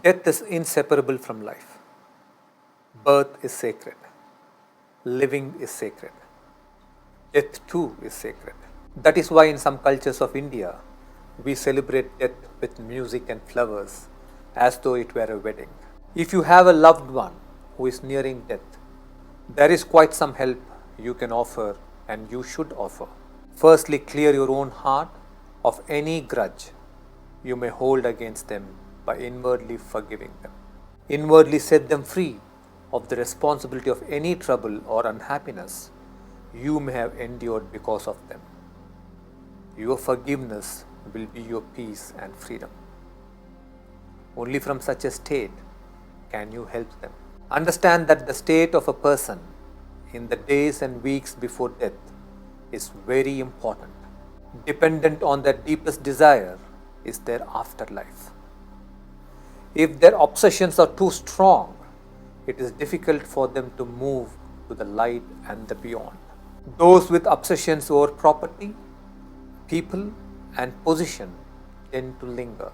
Death is inseparable from life. Birth is sacred. Living is sacred. Death too is sacred. That is why in some cultures of India, we celebrate death with music and flowers as though it were a wedding. If you have a loved one who is nearing death, there is quite some help you can offer and you should offer. Firstly, clear your own heart of any grudge you may hold against them by inwardly forgiving them. Inwardly set them free of the responsibility of any trouble or unhappiness you may have endured because of them. Your forgiveness will be your peace and freedom. Only from such a state can you help them. Understand that the state of a person in the days and weeks before death is very important. Dependent on their deepest desire is their afterlife. If their obsessions are too strong, it is difficult for them to move to the light and the beyond. Those with obsessions over property, people, and position tend to linger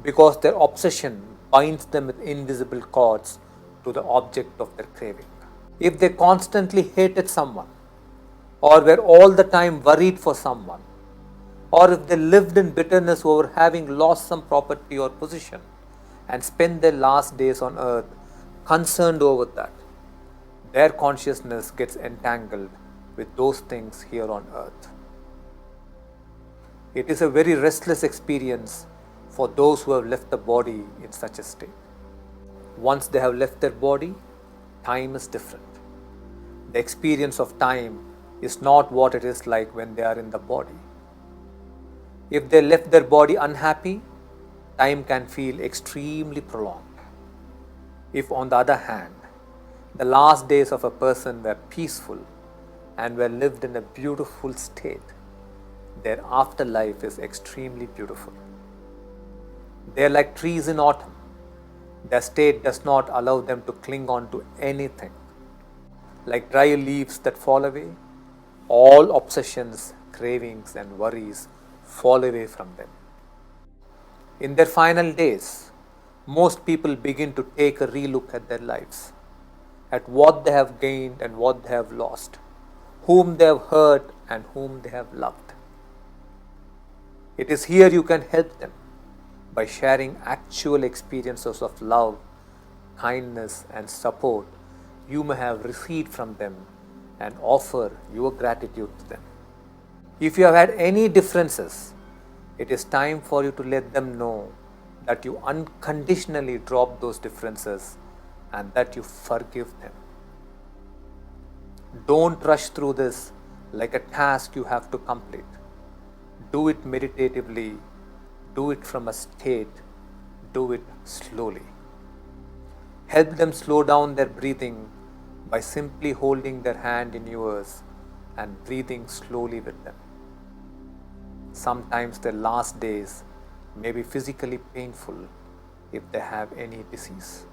because their obsession binds them with invisible cords to the object of their craving. If they constantly hated someone, or were all the time worried for someone, or if they lived in bitterness over having lost some property or position and spent their last days on earth concerned over that, their consciousness gets entangled with those things here on earth. It is a very restless experience for those who have left the body in such a state. Once they have left their body, time is different. The experience of time is not what it is like when they are in the body. If they left their body unhappy, time can feel extremely prolonged. If, on the other hand, the last days of a person were peaceful and were lived in a beautiful state, their afterlife is extremely beautiful. They are like trees in autumn. Their state does not allow them to cling on to anything. Like dry leaves that fall away, all obsessions, cravings, and worries fall away from them. In their final days, most people begin to take a relook at their lives, at what they have gained and what they have lost, whom they have hurt and whom they have loved. It is here you can help them by sharing actual experiences of love, kindness, and support you may have received from them and offer your gratitude to them. If you have had any differences, it is time for you to let them know that you unconditionally drop those differences and that you forgive them. Don't rush through this like a task you have to complete. Do it meditatively, do it from a state, do it slowly. Help them slow down their breathing by simply holding their hand in yours and breathing slowly with them. Sometimes their last days may be physically painful if they have any disease.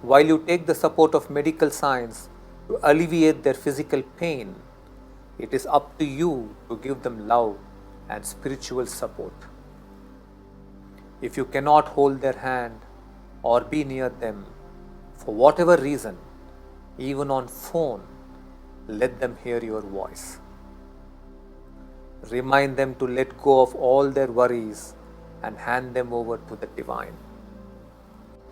While you take the support of medical science to alleviate their physical pain, it is up to you to give them love and spiritual support. If you cannot hold their hand or be near them for whatever reason, even on phone, let them hear your voice. Remind them to let go of all their worries and hand them over to the Divine.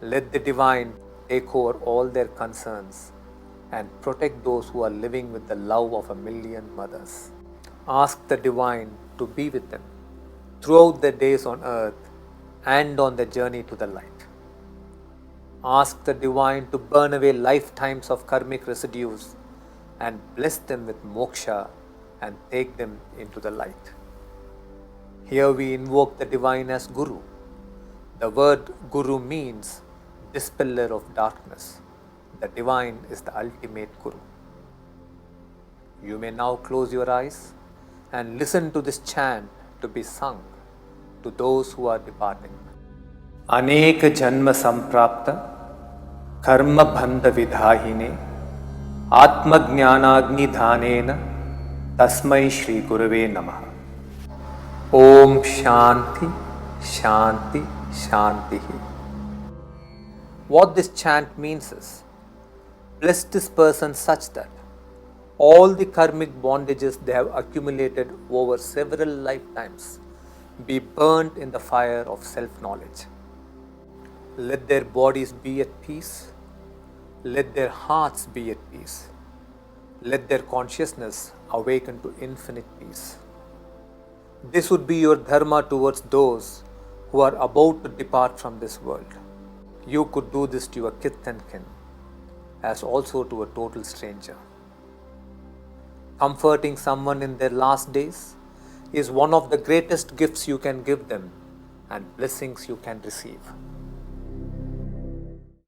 Let the Divine take over all their concerns and protect those who are living with the love of a million mothers. Ask the Divine to be with them throughout their days on earth and on their journey to the light. Ask the Divine to burn away lifetimes of karmic residues and bless them with moksha and take them into the light. Here we invoke the Divine as Guru. The word Guru means dispeller of darkness. The Divine is the ultimate Guru. You may now close your eyes and listen to this chant to be sung to those who are departing. अनेक जन्म संप्राप्त कर्म बंध विधाहिने आत्मज्ञानाग्निधानेन तस्मै श्री गुरवे नमः। ओम शांति शांति शांति। What this chant means is, bless this person such that all the karmic bondages they have accumulated over several lifetimes be burnt in the fire of self-knowledge. Let their bodies be at peace. Let their hearts be at peace. Let their consciousness awaken to infinite peace. This would be your dharma towards those who are about to depart from this world. You could do this to your kith and kin, as also to a total stranger. Comforting someone in their last days is one of the greatest gifts you can give them and blessings you can receive.